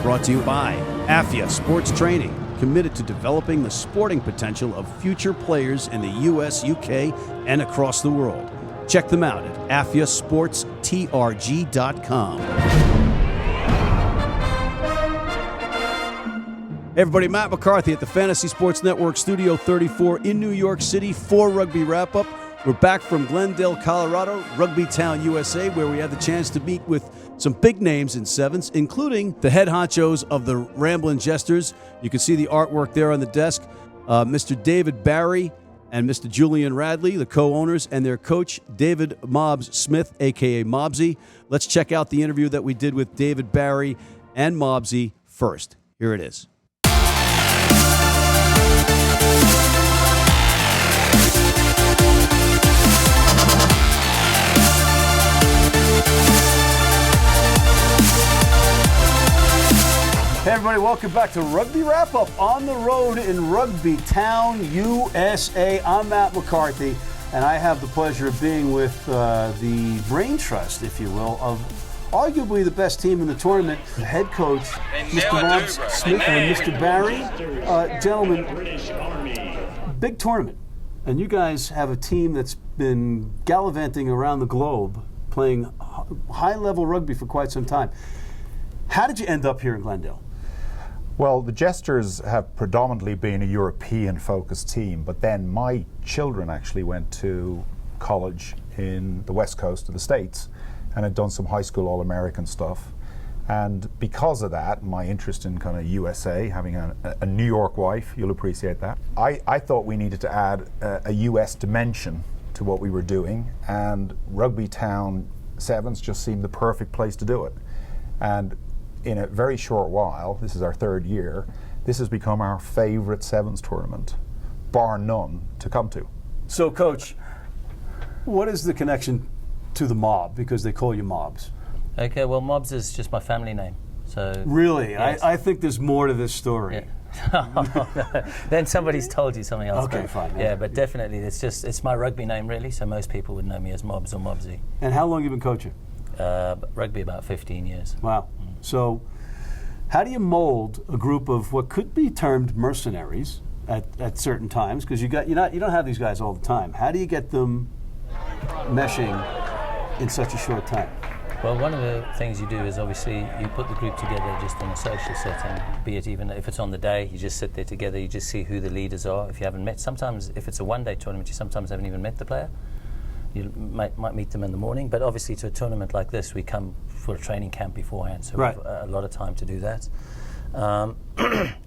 Brought to you by AFIA Sports Training, committed to developing the sporting potential of future players in the U.S., UK, and across the world. Check them out at afiasportstrg.com. Hey everybody, Matt McCarthy at the Fantasy Sports Network Studio 34 in New York City for Rugby Wrap-Up. We're back from Glendale, Colorado, Rugby Town, USA, where we had the chance to meet with some big names in sevens, including the head honchos of the Ramblin' Jesters. You can see the artwork there on the desk. Mr. David Barry and Mr. Julian Radley, the co-owners, and their coach, David Mobbs Smith, a.k.a. Mobbsy. Let's check out the interview that we did with David Barry and Mobbsy first. Here it is. Hey everybody, welcome back to Rugby Wrap-Up on the road in Rugby Town, USA. I'm Matt McCarthy, and I have the pleasure of being with the brain trust, if you will, of arguably the best team in the tournament, the head coach, Mr. Mobbs Smith and Mr. Barry. Gentlemen, big tournament, and you guys have a team that's been gallivanting around the globe, playing high-level rugby for quite some time. How did you end up here in Glendale? Well, the Jesters have predominantly been a European-focused team, but then my children actually went to college in the west coast of the States and had done some high school All-American stuff. And because of that, my interest in kind of USA, having a New York wife, you'll appreciate that, I thought we needed to add a US dimension to what we were doing, and Rugby Town Sevens just seemed the perfect place to do it. And in a very short while, this is our third year, this has become our favorite sevens tournament, bar none, to come to. So, Coach, what is the connection to the mob? Because they call you Mobbs. Okay, well, Mobbs is just my family name. So really? Yes. I think there's more to this story. Yeah. Then somebody's told you something else. Okay, fine. Yeah, but definitely, it's my rugby name, really, so most people would know me as Mobbs or Mobbsy. And how long have you been coaching? Rugby about 15 years. Wow. So, how do you mold a group of what could be termed mercenaries at certain times? Because you don't have these guys all the time. How do you get them meshing in such a short time? Well, one of the things you do is obviously you put the group together just in a social setting, be it even if it's on the day, you just sit there together, you just see who the leaders are. If you haven't met, sometimes if it's a one-day tournament, you sometimes haven't even met the player. You might meet them in the morning, but obviously to a tournament like this, we come for a training camp beforehand, so right. We have a lot of time to do that.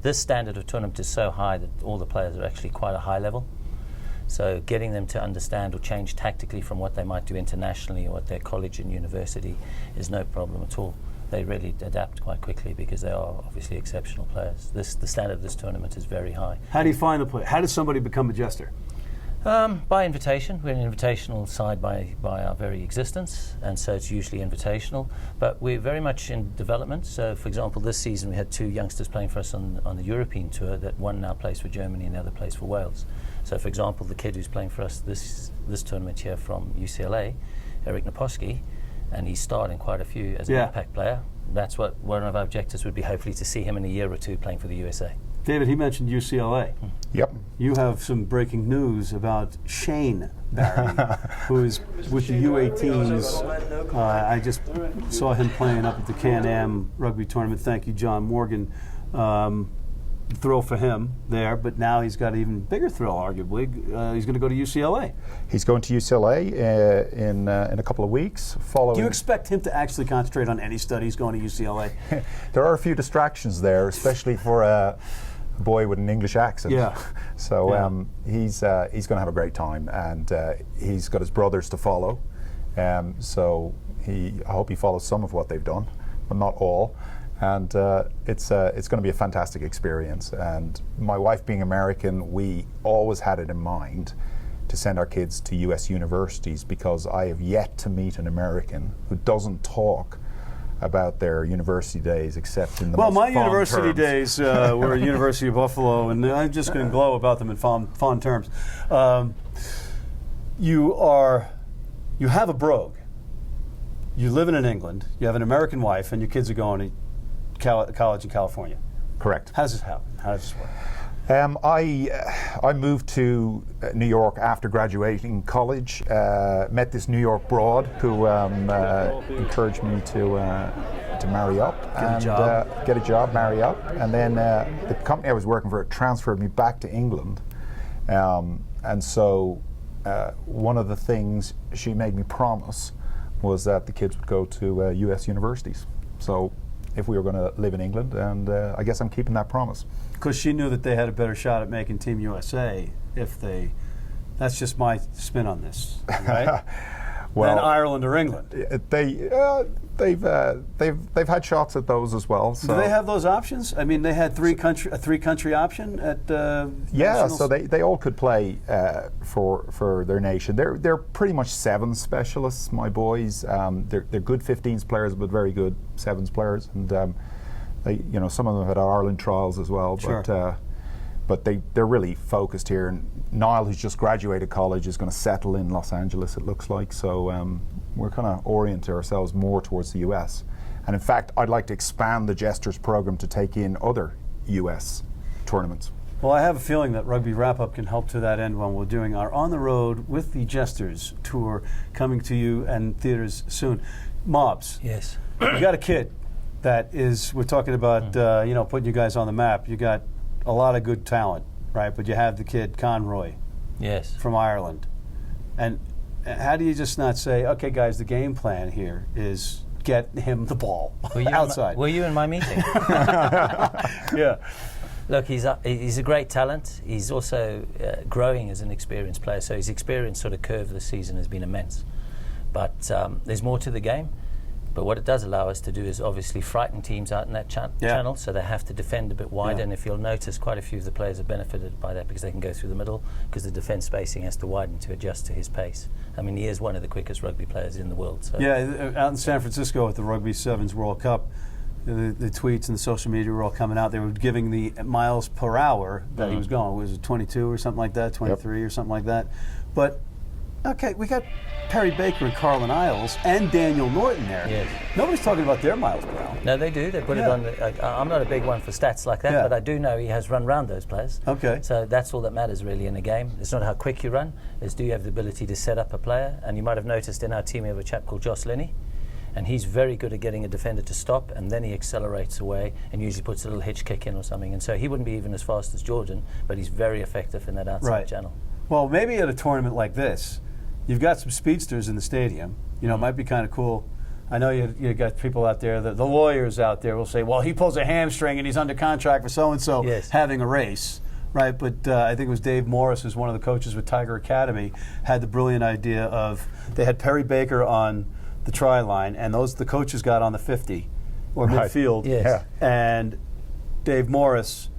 This standard of tournament is so high that all the players are actually quite a high level. So getting them to understand or change tactically from what they might do internationally or at their college and university is no problem at all. They really adapt quite quickly because they are obviously exceptional players. The standard of this tournament is very high. How do you find the player? How does somebody become a jester? By invitation. We're an invitational side by our very existence, and so it's usually invitational. But we're very much in development. So, for example, this season we had two youngsters playing for us on the European tour. That one now plays for Germany and the other plays for Wales. So, for example, the kid who's playing for us this tournament here from UCLA, Eric Naposki, and he's starred in quite a few as an impact player. That's what one of our objectives would be, hopefully, to see him in a year or two playing for the USA. David, he mentioned UCLA. Yep. You have some breaking news about Shane Barry, who is with the U18s. I just saw him playing up at the Can-Am rugby tournament. Thank you, John Morgan. Thrill for him there, but now he's got an even bigger thrill, arguably. He's going to go to UCLA. He's going to UCLA in a couple of weeks. Following. Do you expect him to actually concentrate on any studies going to UCLA? There are a few distractions there, especially for a boy with an English accent. Yeah. So he's going to have a great time, and he's got his brothers to follow. So I hope he follows some of what they've done, but not all. And it's going to be a fantastic experience. And my wife being American, we always had it in mind to send our kids to US universities, because I have yet to meet an American who doesn't talk about their university days except in the most my fond university terms. days were at University of Buffalo, and I'm just going to glow about them in fond terms. You have a brogue. You live in England. You have an American wife, and your kids are going to college in California. Correct. How does this happen? How does this work? I moved to New York after graduating college. Met this New York broad who encouraged me to marry up get a job, marry up, and then the company I was working for transferred me back to England, and so one of the things she made me promise was that the kids would go to U.S. universities. So if we were going to live in England, and I guess I'm keeping that promise. Because she knew that they had a better shot at making Team USA if they. That's just my spin on this, right? Well, than Ireland or England. They've had shots at those as well. So. Do they have those options? I mean, they had a three-country option at. Yeah, so they all could play for their nation. They're pretty much sevens specialists. My boys, they're good 15s players, but very good sevens players, and some of them had Ireland trials as well. Sure. But they're really focused here. And Niall, who's just graduated college, is going to settle in Los Angeles, it looks like. So we're kind of orienting ourselves more towards the US. And in fact, I'd like to expand the Jesters program to take in other US tournaments. Well, I have a feeling that Rugby Wrap-Up can help to that end when we're doing our On the Road with the Jesters tour coming to you and theaters soon. Mobs. Yes. You got a kid that is, we're talking about, putting you guys on the map. You got a lot of good talent, right? But you have the kid Conroy, yes, from Ireland, and how do you just not say, okay, guys, the game plan here is get him the ball outside? Were you in my meeting? Yeah. Look, he's a great talent. He's also growing as an experienced player. So his experience sort of curve this season has been immense. But there's more to the game. But what it does allow us to do is obviously frighten teams out in that channel, so they have to defend a bit wider. Yeah. And if you'll notice, quite a few of the players have benefited by that because they can go through the middle, because the defence spacing has to widen to adjust to his pace. I mean, he is one of the quickest rugby players in the world. So. Yeah, out in San Francisco at the Rugby Sevens World Cup, the tweets and the social media were all coming out. They were giving the miles per hour that he was going. Was it 22 or something like that, 23 or something like that? But okay, we got Perry Baker and Carlin Isles and Daniel Norton there. Yes. Nobody's talking about their miles per hour. No, they do. They put it on. I'm not a big one for stats like that, but I do know he has run round those players. Okay. So that's all that matters really in a game. It's not how quick you run, it's do you have the ability to set up a player. And you might have noticed in our team we have a chap called Josh Linney, and he's very good at getting a defender to stop, and then he accelerates away and usually puts a little hitch kick in or something. And so he wouldn't be even as fast as Jordan, but he's very effective in that outside channel. Well, maybe at a tournament like this, you've got some speedsters in the stadium. You know, it might be kind of cool. I know you got people out there, the lawyers out there will say, well, he pulls a hamstring and he's under contract for so-and-so having a race, right? But I think it was Dave Morris, who's one of the coaches with Tiger Academy, had the brilliant idea of, they had Perry Baker on the try line, and the coaches got on the 50, or midfield, and Dave Morris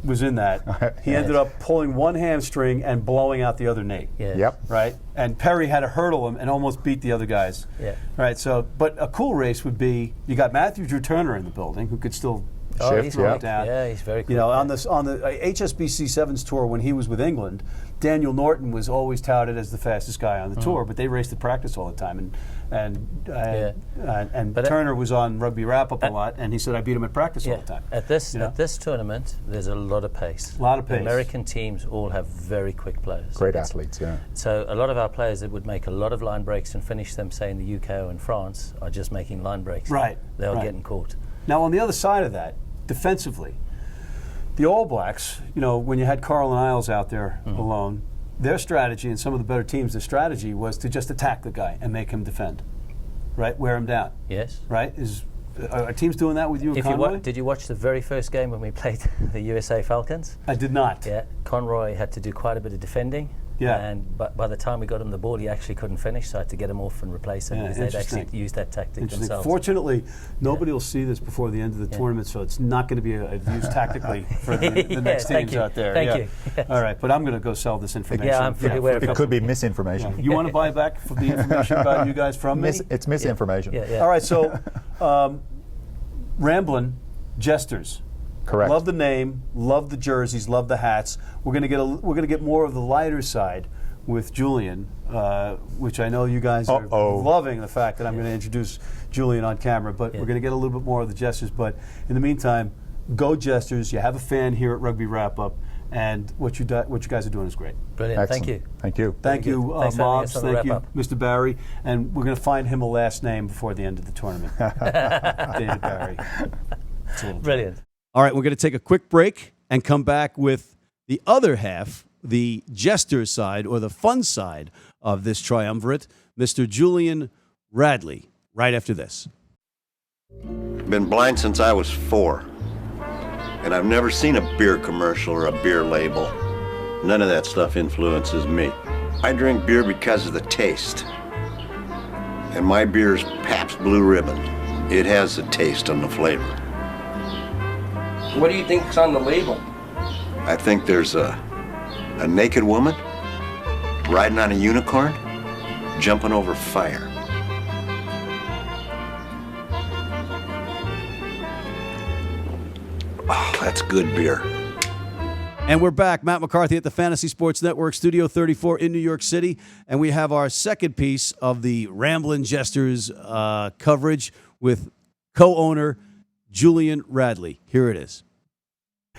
was in that. He ended up pulling one hamstring and blowing out the other knee. Right? And Perry had to hurdle him and almost beat the other guys. Right? So, but a cool race would be, you got Matthew Drew Turner in the building, who could still shift, throw it down. Yeah, he's very cool. You know, on the HSBC Sevens tour when he was with England, Daniel Norton was always touted as the fastest guy on the tour, but they raced at practice all the time. And Turner was on Rugby Wrap-Up a lot, and he said, I beat him at practice all the time. At this tournament, there's a lot of pace. A lot of pace. The American teams all have very quick players. Great athletes, yeah. So a lot of our players that would make a lot of line breaks and finish them, say, in the UK or in France, are just making line breaks. Right. They are getting caught. Now, on the other side of that, defensively, the All Blacks, you know, when you had Carlin Isles out there alone, their strategy, and some of the better teams, their strategy was to just attack the guy and make him defend, right? Wear him down. Yes. Right? Are teams doing that with you and Conroy? Did you watch the very first game when we played the USA Falcons? I did not. Yeah. Conroy had to do quite a bit of defending. Yeah. And by the time we got him the ball, he actually couldn't finish, so I had to get him off and replace him because they'd actually used that tactic themselves. Fortunately, nobody will see this before the end of the tournament, so it's not going to be used tactically for the next teams out there. Thank you. Yes. All right, but I'm going to go sell this information. Yeah, I'm pretty aware of it. It could be misinformation. You want to buy back the information about you guys from me? It's misinformation. Yeah. All right, so Ramblin' Jesters. Correct. Love the name, love the jerseys, love the hats. We're going to get more of the lighter side with Julian, which I know you guys are loving the fact that I'm going to introduce Julian on camera, but we're going to get a little bit more of the Jesters. But in the meantime, go Jesters. You have a fan here at Rugby Wrap Up, and what you guys are doing is great. Brilliant. Excellent. Thank you. Thank you. Thank you, Thanks for having us Mobs. on the Thank you, wrap-up. Mr. Barry. And we're going to find him a last name before the end of the tournament. David Barry. It's a little Brilliant. All right, we're going to take a quick break and come back with the other half, the jester side or the fun side of this triumvirate, Mr. Julian Radley, right after this. Been blind since I was 4. And I've never seen a beer commercial or a beer label. None of that stuff influences me. I drink beer because of the taste. And my beer is Pabst Blue Ribbon. It has the taste and the flavor. What do you think's on the label? I think there's a naked woman riding on a unicorn, jumping over fire. Oh, that's good beer. And we're back. Matt McCarthy at the Fantasy Sports Network, Studio 34 in New York City. And we have our second piece of the Ramblin' Jesters coverage with co-owner Julian Radley. Here it is.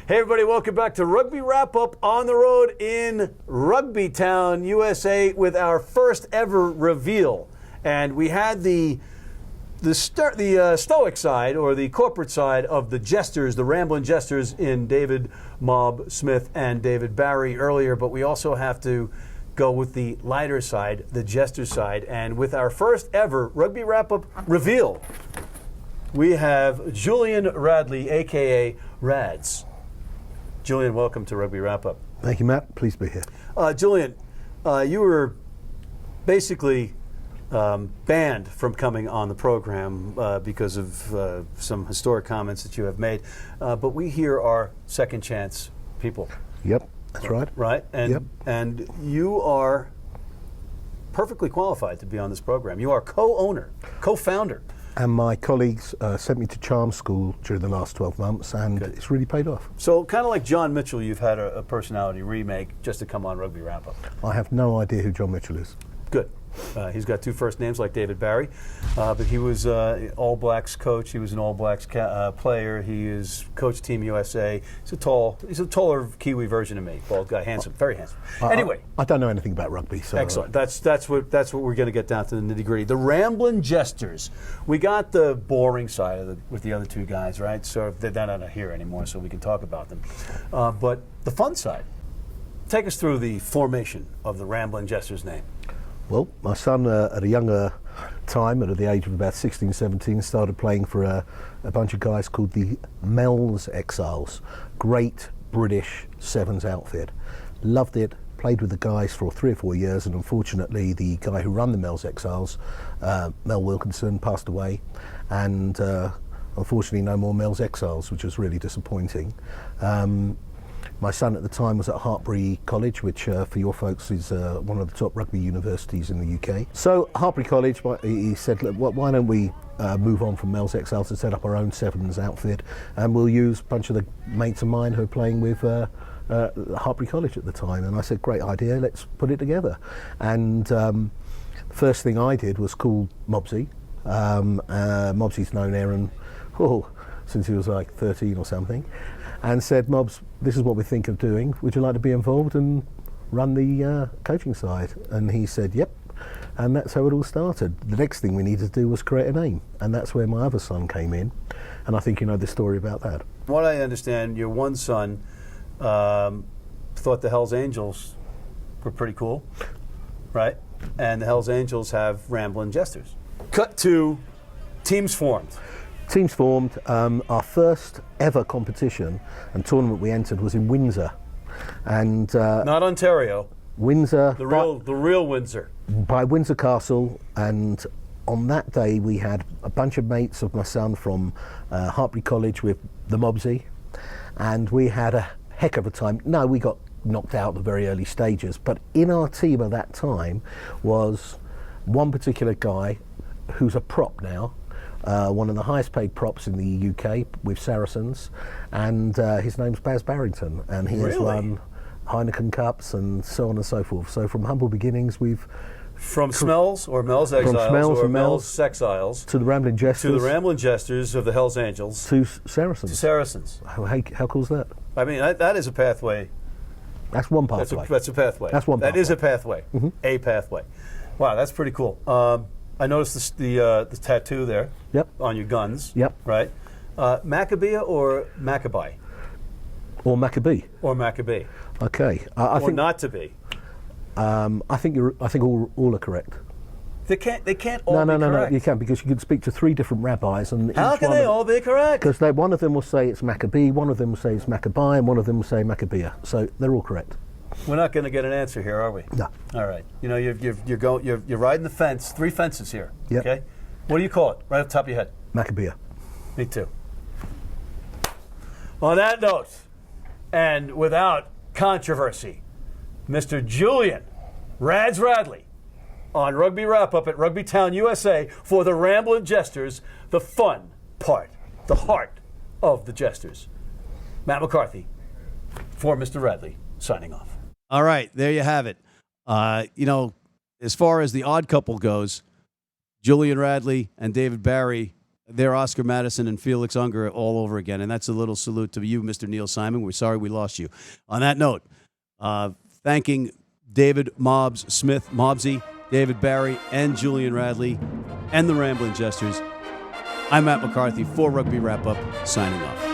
Hey, everybody. Welcome back to Rugby Wrap-Up on the road in Rugby Town, USA, with our first ever reveal. And we had the stoic side or the corporate side of the Jesters, the Ramblin' Jesters in David Mob Smith and David Barry earlier, but we also have to go with the lighter side, the Jester side. And with our first ever Rugby Wrap-Up reveal, we have Julian Radley, a.k.a. Rads. Julian, welcome to Rugby Wrap-Up. Thank you, Matt. Pleased to be here. Julian, you were basically banned from coming on the program because of some historic comments that you have made. But we here are second chance people. Yep, that's right. Right? And, Yep. and you are perfectly qualified to be on this program. You are co-owner, co-founder. And my colleagues sent me to charm school during the last 12 months, and it's really paid off. So kind of like John Mitchell, you've had a personality remake just to come on Rugby Wrap-Up. I have no idea who John Mitchell is. Good. He's got two first names like David Barry, but he was All Blacks coach. He was an All Blacks player. He is coached Team USA. He's a taller Kiwi version of me. Bald guy, handsome, very handsome. Anyway, I don't know anything about rugby, so excellent. That's what we're going to get down to the nitty gritty. The Ramblin' Jesters. We got the boring side of with the other two guys, right? So they're not here anymore, so we can talk about them. But the fun side. Take us through the formation of the Ramblin' Jesters name. Well, my son at a younger time, at the age of about 16, 17, started playing for a bunch of guys called the Mel's Exiles. Great British Sevens outfit. Loved it, played with the guys for 3 or 4 years, and unfortunately the guy who ran the Mel's Exiles, Mel Wilkinson, passed away, and unfortunately no more Mel's Exiles, which was really disappointing. My son at the time was at Hartpury College, which for your folks is one of the top rugby universities in the UK. So Hartpury College, he said, why don't we move on from Mel's Exiles and set up our own Sevens outfit, and we'll use a bunch of the mates of mine who are playing with Hartpury College at the time. And I said, great idea, let's put it together. And the first thing I did was call Mobsy. Mobsy's known Aaron since he was like 13 or something, and said, Mobs, this is what we think of doing. Would you like to be involved and run the coaching side? And he said, yep. And that's how it all started. The next thing we needed to do was create a name, and that's where my other son came in. And I think you know the story about that. What I understand, your one son thought the Hells Angels were pretty cool, right? And the Hells Angels have Ramblin' Jesters. Cut to teams formed. Teams formed. Our first ever competition and tournament we entered was in Windsor, and not Ontario. Windsor, the real Windsor, by Windsor Castle. And on that day we had a bunch of mates of my son from Hartpury College with the Mobsy, and we had a heck of a time. No, we got knocked out at the very early stages, but in our team at that time was one particular guy who's a prop now. One of the highest paid props in the UK with Saracens, and his name's Baz Barrington, and he has run Heineken Cups and so on and so forth. So from humble beginnings, we've From Smells or Mel's Exiles Smells or and Mel's Mel's Sexiles to the Ramblin' Jesters, to the Ramblin' Jesters of the Hells Angels to Saracens. to Saracens. How cool's that? I mean, that is a pathway. That's one That's pathway. a pathway. That's one That is a pathway. pathway. A pathway. Wow, that's pretty cool. I noticed the tattoo there. Yep. On your guns. Yep. Right. Maccabea or Maccabee? Or Maccabee. Or Maccabee. Okay. I Or think not to be. I think all are correct. They can't all be No, correct. you can, because you could speak to 3 different rabbis, and How can they all be correct? Because one of them will say it's Maccabee, one of them will say it's Maccabee, and one of them will say Maccabea. So they're all correct. We're not going to get an answer here, are we? No. All right. You know, you're riding the fence. 3 fences here. Yep. Okay. What do you call it? Right off the top of your head. Maccabea. Me too. On that note, and without controversy, Mr. Julian Rads Radley on Rugby Wrap Up at Rugby Town, USA for the Ramblin' Jesters, the fun part, the heart of the Jesters. Matt McCarthy for Mr. Radley, signing off. All right, there you have it. As far as the odd couple goes, Julian Radley and David Barry, they're Oscar Madison and Felix Unger all over again. And that's a little salute to you, Mr. Neil Simon. We're sorry we lost you. On that note, thanking David Mobsy, David Barry, and Julian Radley, and the Ramblin' Jesters, I'm Matt McCarthy for Rugby Wrap Up, signing off.